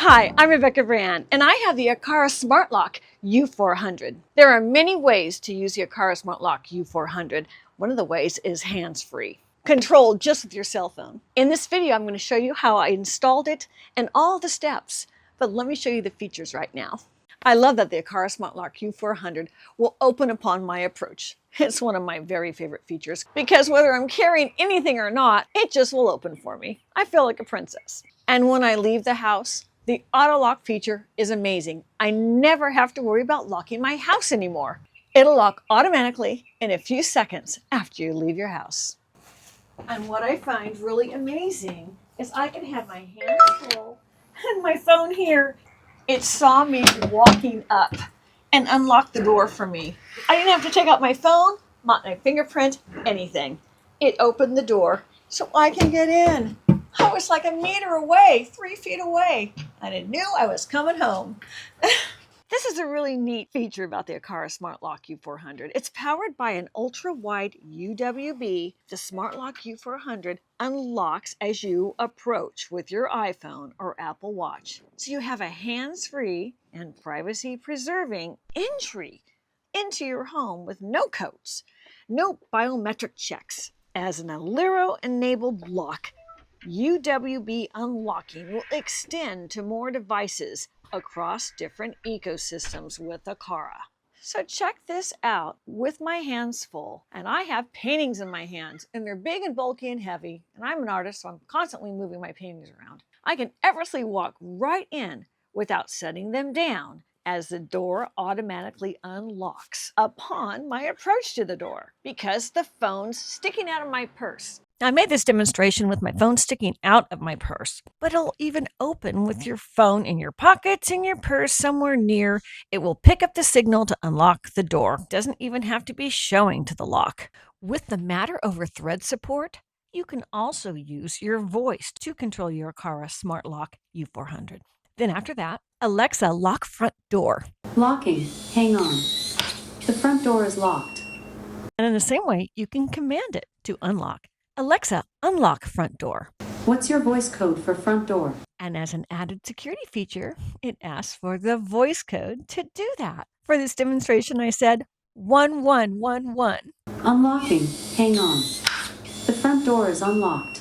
Hi, I'm Rebecca Brand, and I have the Aqara Smart Lock U400. There are many ways to use the Aqara Smart Lock U400. One of the ways is hands-free, controlled just with your cell phone. In this video, I'm going to show you how I installed it and all the steps, but let me show you the features right now. I love that the Aqara Smart Lock U400 will open upon my approach. It's one of my very favorite features because whether I'm carrying anything or not, it just will open for me. I feel like a princess. And when I leave the house, the auto lock feature is amazing. I never have to worry about locking my house anymore. It'll lock automatically in a few seconds after you leave your house. And what I find really amazing is I can have my hands full and my phone here. It saw me walking up and unlocked the door for me. I didn't have to take out my phone, my fingerprint, anything. It opened the door so I can get in. I was like a meter away, 3 feet away, and it knew I was coming home. This is a really neat feature about the Aqara Smart Lock U400. It's powered by an ultra-wide UWB. The Smart Lock U400 unlocks as you approach with your iPhone or Apple Watch. So you have a hands-free and privacy-preserving entry into your home with no codes, no biometric checks. As an Aliro-enabled lock, UWB unlocking will extend to more devices across different ecosystems with Aqara. So check this out. With my hands full, and I have paintings in my hands, and they're big and bulky and heavy, and I'm an artist, so I'm constantly moving my paintings around. I can effortlessly walk right in without setting them down as the door automatically unlocks upon my approach to the door because the phone's sticking out of my purse. I made this demonstration with my phone sticking out of my purse, but it'll even open with your phone in your pockets, in your purse, somewhere near. It will pick up the signal to unlock the door. It doesn't even have to be showing to the lock. With the Matter over Thread support, you can also use your voice to control your Aqara Smart Lock U400. Then after that, Alexa, lock front door. Locking. Hang on. The front door is locked. And in the same way, you can command it to unlock. Alexa, unlock front door. What's your voice code for front door? And as an added security feature, it asks for the voice code to do that. For this demonstration, I said 1111. Unlocking. Hang on. The front door is unlocked.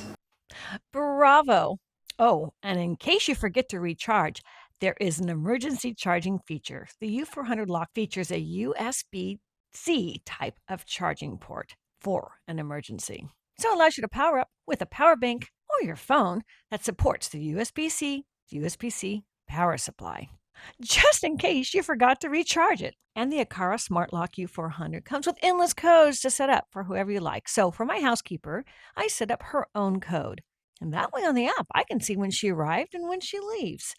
Bravo! Oh, and in case you forget to recharge, there is an emergency charging feature. The U400 lock features a USB-C type of charging port for an emergency. So it allows you to power up with a power bank or your phone that supports the USB-C power supply, just in case you forgot to recharge it. And the Aqara Smart Lock U400 comes with endless codes to set up for whoever you like. So for my housekeeper, I set up her own code. And that way on the app, I can see when she arrived and when she leaves.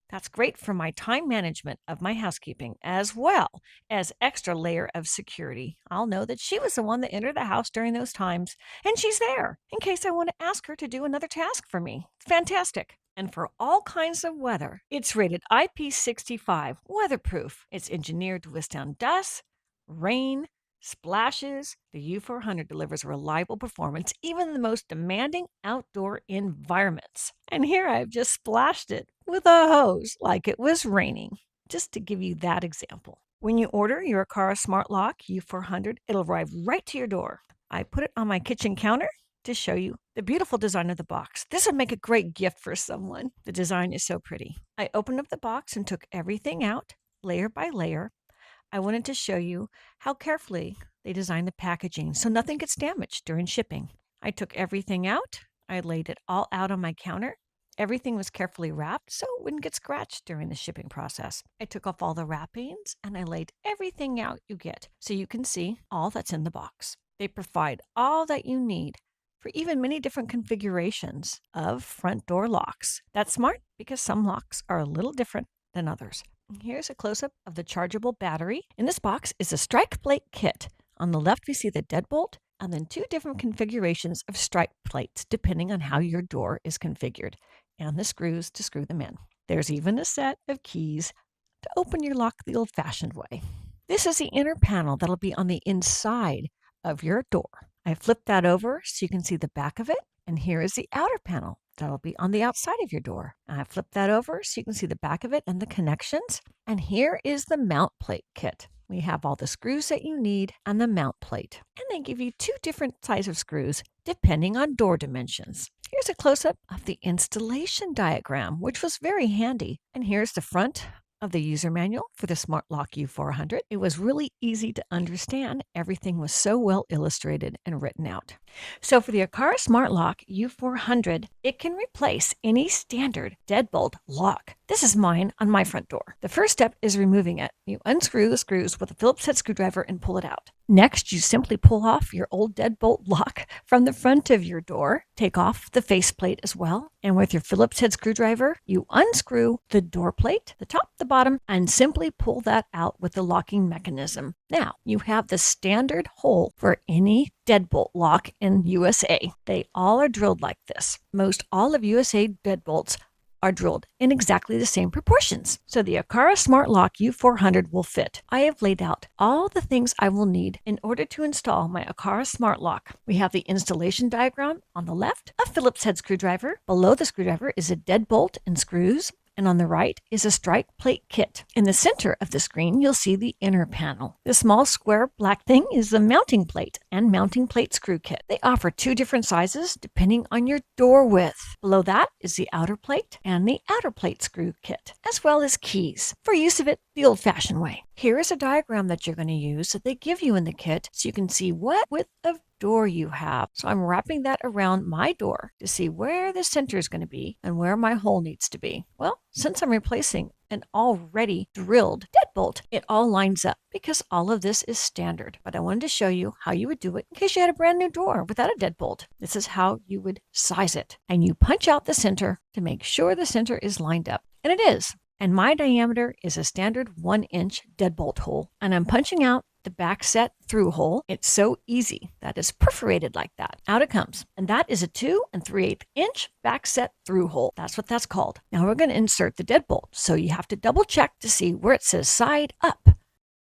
That's great for my time management of my housekeeping, as well as extra layer of security. I'll know that she was the one that entered the house during those times, and she's there in case I want to ask her to do another task for me. It's fantastic. And for all kinds of weather, it's rated IP65 weatherproof. It's engineered to withstand dust, rain, splashes. The U400 delivers reliable performance, even in the most demanding outdoor environments. And here I've just splashed it with a hose like it was raining, just to give you that example. When you order your Aqara Smart Lock U400, it'll arrive right to your door. I put it on my kitchen counter to show you the beautiful design of the box. This would make a great gift for someone. The design is so pretty. I opened up the box and took everything out, layer by layer. I wanted to show you how carefully they designed the packaging so nothing gets damaged during shipping. I took everything out. I laid it all out on my counter. Everything was carefully wrapped so it wouldn't get scratched during the shipping process. I took off all the wrappings and I laid everything out you get so you can see all that's in the box. They provide all that you need for even many different configurations of front door locks. That's smart because some locks are a little different than others. Here's a close-up of the chargeable battery. In this box is a strike plate kit. On the left, we see the deadbolt, and then 2 different configurations of strike plates, depending on how your door is configured, and the screws to screw them in. There's even a set of keys to open your lock the old-fashioned way. This is the inner panel that'll be on the inside of your door. I flipped that over so you can see the back of it, and here is the outer panel that'll be on the outside of your door. I flip that over so you can see the back of it and the connections. And here is the mount plate kit. We have all the screws that you need and the mount plate. And they give you 2 different sizes of screws depending on door dimensions. Here's a close-up of the installation diagram, which was very handy. And here's the front of the user manual for the Smart Lock U400. It was really easy to understand. Everything was so well illustrated and written out. So for the Aqara Smart Lock U400, it can replace any standard deadbolt lock. This is mine on my front door. The first step is removing it. You unscrew the screws with a Phillips head screwdriver and pull it out. Next, you simply pull off your old deadbolt lock from the front of your door. Take off the faceplate as well. And with your Phillips head screwdriver, you unscrew the door plate, the top, the bottom, and simply pull that out with the locking mechanism. Now, you have the standard hole for any deadbolt lock in USA. They all are drilled like this. Most all of USA deadbolts are drilled in exactly the same proportions. So the Aqara Smart Lock U400 will fit. I have laid out all the things I will need in order to install my Aqara Smart Lock. We have the installation diagram on the left, a Phillips head screwdriver. Below the screwdriver is a deadbolt and screws. And on the right is a strike plate kit. In the center of the screen, you'll see the inner panel. The small square black thing is the mounting plate and mounting plate screw kit. They offer 2 different sizes depending on your door width. Below that is the outer plate and the outer plate screw kit, as well as keys for use of it the old-fashioned way. Here is a diagram that you're going to use that they give you in the kit so you can see what width of door you have. So I'm wrapping that around my door to see where the center is going to be and where my hole needs to be. Well, since I'm replacing an already drilled deadbolt, it all lines up because all of this is standard. But I wanted to show you how you would do it in case you had a brand new door without a deadbolt. This is how you would size it. And you punch out the center to make sure the center is lined up. And it is. And my diameter is a standard 1-inch deadbolt hole. And I'm punching out the back set through hole. It's so easy. That is perforated like that. Out it comes. And that is a 2 3/8 inch back set through hole. That's what that's called. Now we're going to insert the deadbolt. So you have to double check to see where it says side up.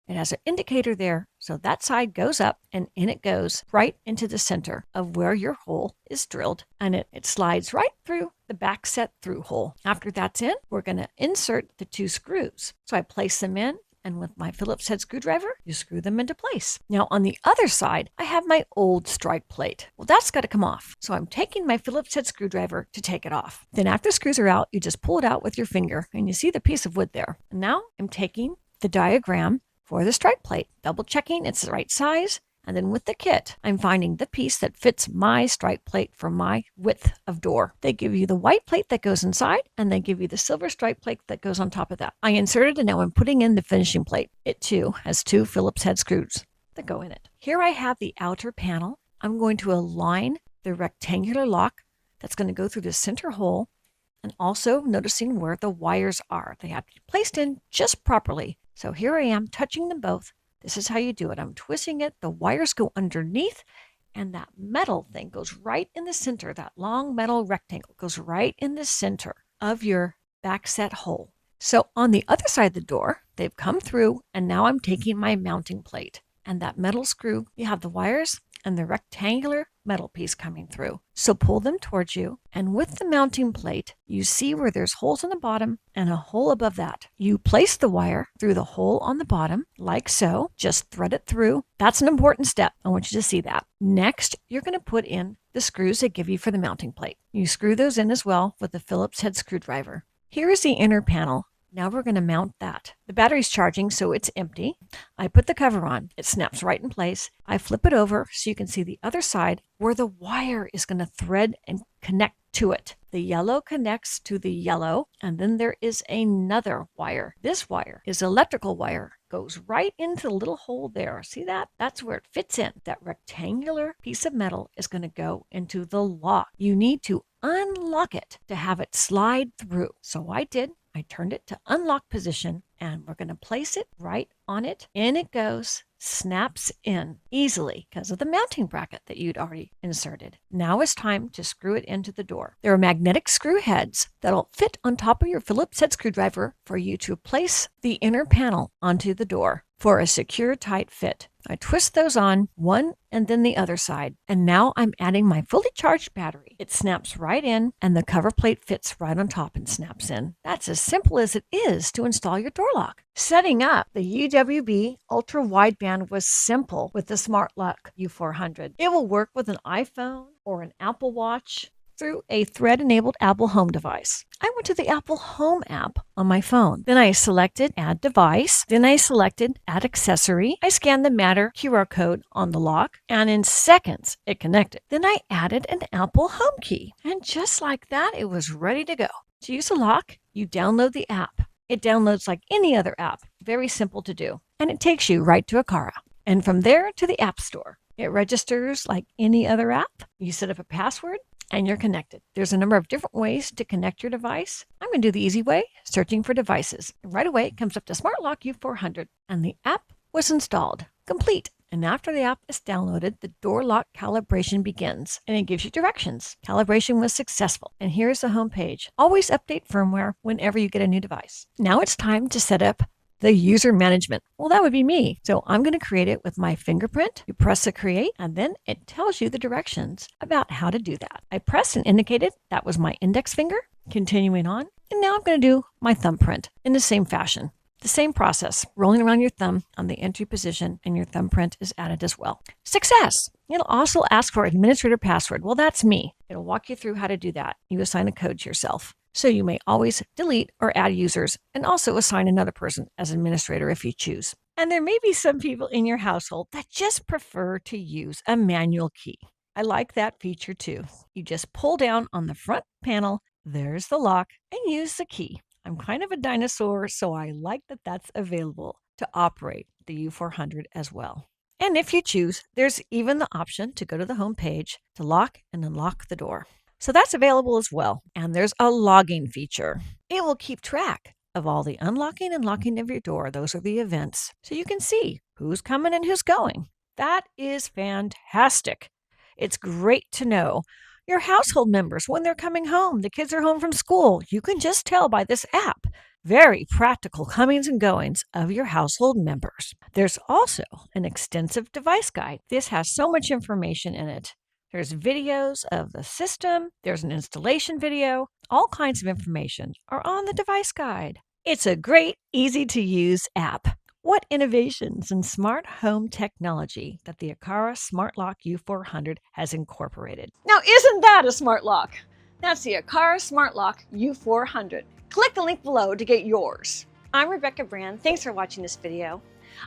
It has an indicator there. So that side goes up and in it goes right into the center of where your hole is drilled. And it slides right through the back set through hole. After that's in, we're going to insert the 2 screws. So I place them in. And with my Phillips head screwdriver, you screw them into place. Now on the other side, I have my old strike plate. Well, that's got to come off. So I'm taking my Phillips head screwdriver to take it off. Then after the screws are out, you just pull it out with your finger and you see the piece of wood there. And now I'm taking the diagram for the strike plate, double checking it's the right size. And then with the kit, I'm finding the piece that fits my strike plate for my width of door. They give you the white plate that goes inside, and they give you the silver strike plate that goes on top of that. I inserted and now I'm putting in the finishing plate. It too has 2 Phillips head screws that go in it. Here I have the outer panel. I'm going to align the rectangular lock that's going to go through the center hole, and also noticing where the wires are. They have to be placed in just properly. So here I am touching them both. This is how you do it. I'm twisting it. The wires go underneath and that metal thing goes right in the center. That long metal rectangle goes right in the center of your back set hole. So on the other side of the door, they've come through and now I'm taking my mounting plate and that metal screw. You have the wires and the rectangular metal piece coming through. So pull them towards you, and with the mounting plate, you see where there's holes on the bottom and a hole above that. You place the wire through the hole on the bottom, like so. Just thread it through. That's an important step. I want you to see that. Next, you're going to put in the screws they give you for the mounting plate. You screw those in as well with the Phillips head screwdriver. Here is the inner panel. Now we're going to mount that. The battery's charging, so it's empty. I put the cover on. It snaps right in place. I flip it over so you can see the other side where the wire is going to thread and connect to it. The yellow connects to the yellow, and then there is another wire. This wire is electrical wire. Goes right into the little hole there. See that? That's where it fits in. That rectangular piece of metal is going to go into the lock. You need to unlock it to have it slide through. So I did. I turned it to unlock position and we're going to place it right on it. In it goes, snaps in easily because of the mounting bracket that you'd already inserted. Now it's time to screw it into the door. There are magnetic screw heads that'll fit on top of your Phillips head screwdriver for you to place the inner panel onto the door. for a secure, tight fit. I twist those on, one and then the other side. And now I'm adding my fully charged battery. It snaps right in, and the cover plate fits right on top and snaps in. That's as simple as it is to install your door lock. Setting up the UWB Ultra-Wideband was simple with the Smart Lock U400. It will work with an iPhone or an Apple Watch through a Thread-enabled Apple Home device. I went to the Apple Home app on my phone. Then I selected Add Device. Then I selected Add Accessory. I scanned the Matter QR code on the lock, and in seconds, it connected. Then I added an Apple Home key, and just like that, it was ready to go. To use a lock, you download the app. It downloads like any other app. Very simple to do. And it takes you right to Aqara. And from there to the App Store. It registers like any other app. You set up a password, and you're connected. There's a number of different ways to connect your device. I'm going to do the easy way, searching for devices. And right away, it comes up to Smart Lock U400, and the app was installed, complete. And after the app is downloaded, the door lock calibration begins, and it gives you directions. Calibration was successful, and here's the home page. Always update firmware whenever you get a new device. Now it's time to set up the user management. Well, that would be me. So I'm going to create it with my fingerprint. You press the create, and then it tells you the directions about how to do that. I pressed and indicated that was my index finger. Continuing on. And now I'm going to do my thumbprint in the same fashion. The same process, rolling around your thumb on the entry position, and your thumbprint is added as well. Success! It'll also ask for administrator password. Well, that's me. It'll walk you through how to do that. You assign a code to yourself. So you may always delete or add users and also assign another person as administrator if you choose. And there may be some people in your household that just prefer to use a manual key. I like that feature too. You just pull down on the front panel, there's the lock, and use the key. I'm kind of a dinosaur, so I like that that's available to operate the U400 as well. And if you choose, there's even the option to go to the home page to lock and unlock the door. So that's available as well. And there's a logging feature. It will keep track of all the unlocking and locking of your door. Those are the events. So you can see who's coming and who's going. That is fantastic. It's great to know your household members when they're coming home. The kids are home from school. You can just tell by this app. Very practical comings and goings of your household members. There's also an extensive device guide. This has so much information in it. There's videos of the system. There's an installation video. All kinds of information are on the device guide. It's a great, easy-to-use app. What innovations in smart home technology that the Aqara Smart Lock U400 has incorporated. Now, isn't that a smart lock? That's the Aqara Smart Lock U400. Click the link below to get yours. I'm Rebecca Brand. Thanks for watching this video.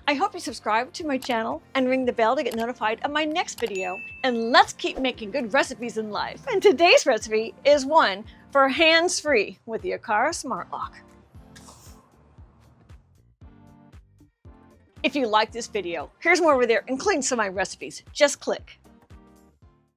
I hope you subscribe to my channel and ring the bell to get notified of my next video. And let's keep making good recipes in life. And today's recipe is one for hands-free with the Aqara Smart Lock. If you like this video, here's more over there, including some of my recipes. Just click.